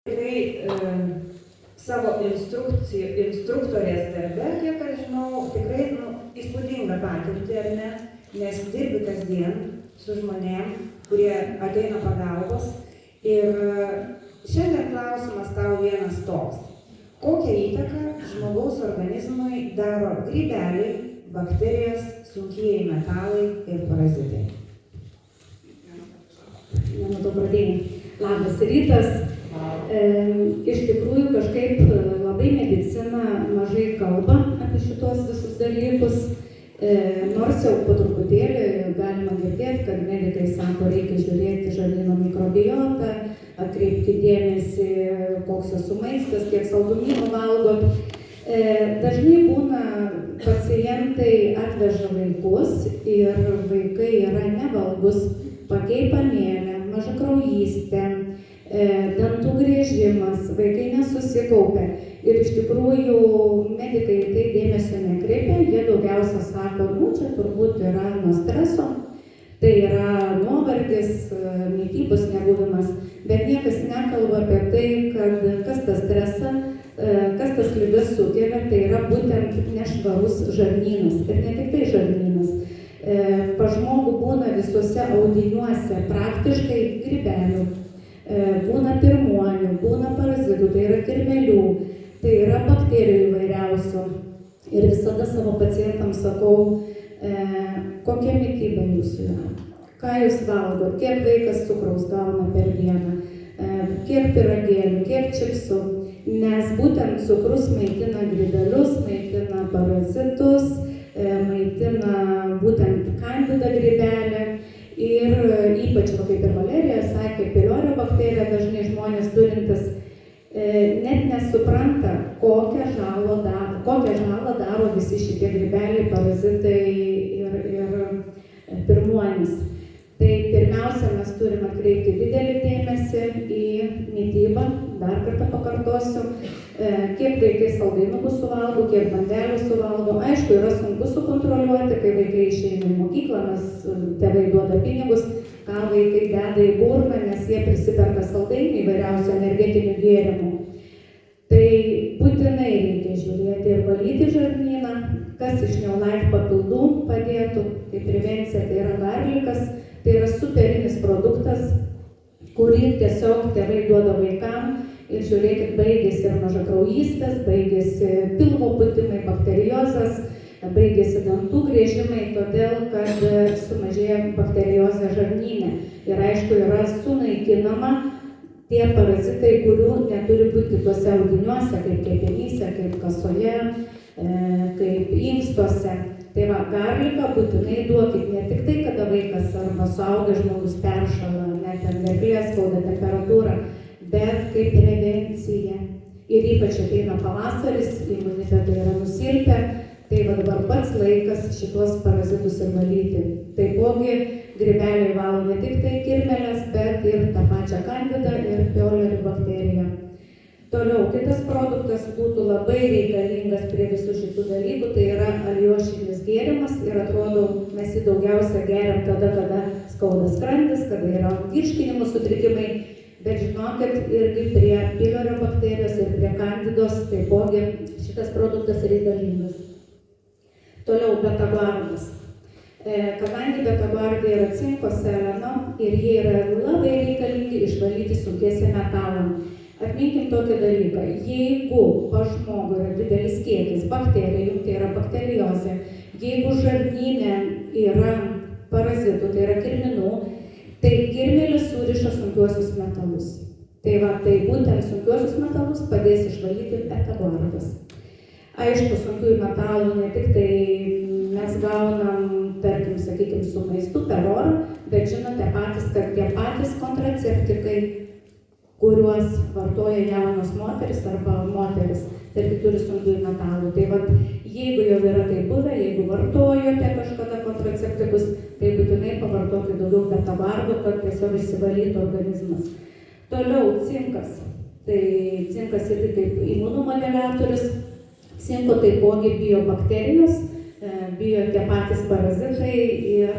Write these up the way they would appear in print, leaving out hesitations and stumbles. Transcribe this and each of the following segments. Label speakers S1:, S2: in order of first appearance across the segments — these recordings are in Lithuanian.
S1: Tikrai savo instruktorės darbe, kiek aš žinau, tikrai įspūdinga patirtį, ar ne? Nes dirbi kasdien su žmonėm, kurie ateina pagalbos. Ir šiandien klausimas tau vienas toks. Kokią įtaką žmogaus organizmui daro grybeliai, bakterijos, sunkieji metalai ir parazitai?
S2: Nematau pradėjimą. Labas rytas. Iš tikrųjų kažkaip labai medicina mažai kalba apie šitos visus dalykus. Nors jau po truputėlį galima girdėti, kad medikai sako, reikia žiūrėti žarnyno mikrobiotą, atkreipti dėmesį, koks jūsų maistas, kiek saldumynų valgot. Dažnai būna pacientai atveža vaikus ir vaikai yra nevalgus, pakeipanėlė, mažakraujystė, dantų griežimas, vaikai nesusikaupia. Ir iš tikrųjų medikai tai dėmesio nekreipia, jie daugiausia sako, čia turbūt yra nuo streso, tai yra nuovargis, mitybos nebuvimas, bet niekas nekalba apie tai, kad kas tas stresą, kas tas ligas sukelia, tai yra būtent nešvarus žarnynas ir ne tik tai žarnynas. Pas žmogų būna visuose audiniuose praktiškai grybelių, būna pirmuonių, būna parazitų, tai yra kirmėlių, tai yra bakterijų įvairiausių. Ir visada savo pacientams sakau, kokia mityba jūsų yra, ką jūs valgot, kiek vaikas cukraus gauna per dieną, kiek pyragėlių, kiek čipsų, nes būtent cukrus maitina grybelius, maitina parazitus, maitina būtent kandidą grybelę. Ir ypač, kaip ir Valerija sakė, piliorio bakterija dažnai žmonės turintis net nesupranta, kokią žalą daro visi šitie grybeliai, parazitai ir pirmuonys. Tai pirmiausia, mes turime atkreipti didelį dėmesį į mitybą, dar kartą pakartosiu, kiek vaikai saldainukų suvalgo, kiek bandelių suvalgo. Aišku, yra sunku sukontroliuoti, kai vaikai išeina į mokyklą, nes tėvai duoda pinigus, ką vaikai deda į burną, nes jie prisiperka saldainių įvairiausių energetinių gėrimų. Tai būtinai reikia žiūrėti ir valyti žarnyną, kas iš Neolife papildų padėtų, tai prevencija, tai yra garlikas, tai yra superinis produktas, kurį tiesiog tėvai duoda vaikam ir žiūrėkit, baigėsi ir mažakraujystės, baigėsi pilvo pūtimai, bakteriozas, baigėsi dantų griežimai, todėl kad sumažėja bakteriozė žarnyne. Ir aišku, yra sunaikinama tie parazitai, kurių neturi būti kitose audiniuose, kaip kepenyse, kaip kasoje, kaip inkstuose. Tai va, garliką būtinai duokit ne tik tai, kada vaikas arba suaugęs žmogus peršala, net ten gerklės skauda, temperatūra, bet kaip prevencija. Ir ypač ateina pavasaris, imunitetai yra nusilpę, tai va dabar pats laikas šitos parazitus ir valyti. Taipogi grybeliai valo ne tik tai kirmėlės, bet ir tą pačią kandidą ir pioliari bakteriją. Toliau, kitas produktas būtų labai reikalingas prie visų šitų dalykų, tai yra alijošinis gėrimas ir atrodo, mes jį daugiausia geriam tada, kada skauda skrandis, kada yra virškinimo sutrikimai, bet žinokit, irgi prie pilorio bakterijos ir prie kandidos taipogi šitas produktas reikalingas. Toliau, betaguaronas. Kadangi betaguarodai yra cinko, seleno ir jie yra labai reikalingi išvalyti sunkiesiem metalam. Atminkim tokį dalyką, jeigu pas žmogų yra didelis kiekis bakterijų, tai yra bakteriozė, jeigu žarnyne yra parazitų, tai yra kirminų, tai kirmėlis suriša sunkiuosius metalus. Tai va, tai būtent sunkiuosius metalus padės išvalyti betaguarodas. Aišku, sunkiųjų metalų ne tik tai mes gaunam, tarkim, sakykim, su maistu per orą, bet žinote patys, kad tie patys kontraceptikai, kuriuos vartoja jaunos moteris arba moteris, tarkim, turi sunkiųjų metalų. Tai va, jeigu jau yra tai buvę, jeigu vartojote kažkada kontraceptikus, tai būtinai pavartokite daugiau betaguarodo, kad tiesiog išsivalytų organizmas. Toliau, cinkas. Tai cinkas irgi kaip imunomodeliatorius. Cinko taipogi biobakterijos, bijo tie patys parazitai ir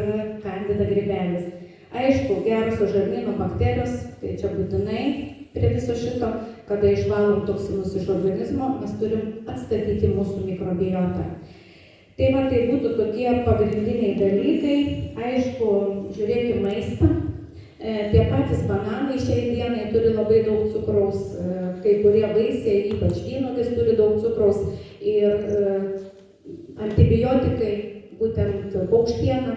S2: kandida grybelis. Aišku, gerosios žarnyno bakterijos, tai čia būtinai prie viso šito, kada išvalom toksinus iš organizmo, mes turim atstatyti mūsų mikrobiotą. Tai va, tai būtų tokie pagrindiniai dalykai. Aišku, žiūrėkime maistą. Tie patys bananai šiai dienai turi labai daug cukraus, kai kurie vaisiai, ypač vynuogės, turi daug cukraus ir antibiotikai, būtent paukštiena,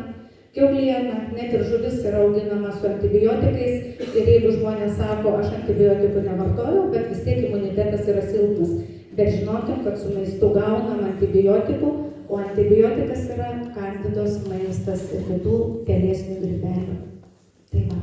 S2: kiauliena, net ir žuvis yra auginama su antibiotikais ir jeigu žmonės sako, aš antibiotikų nevartojau, bet vis tiek imunitetas yra silpnas. Bet žinokim, kad su maistu gaunam antibiotikų, o antibiotikas yra kandidos maistas ir kitų pelėsinių grybelių. Tai va.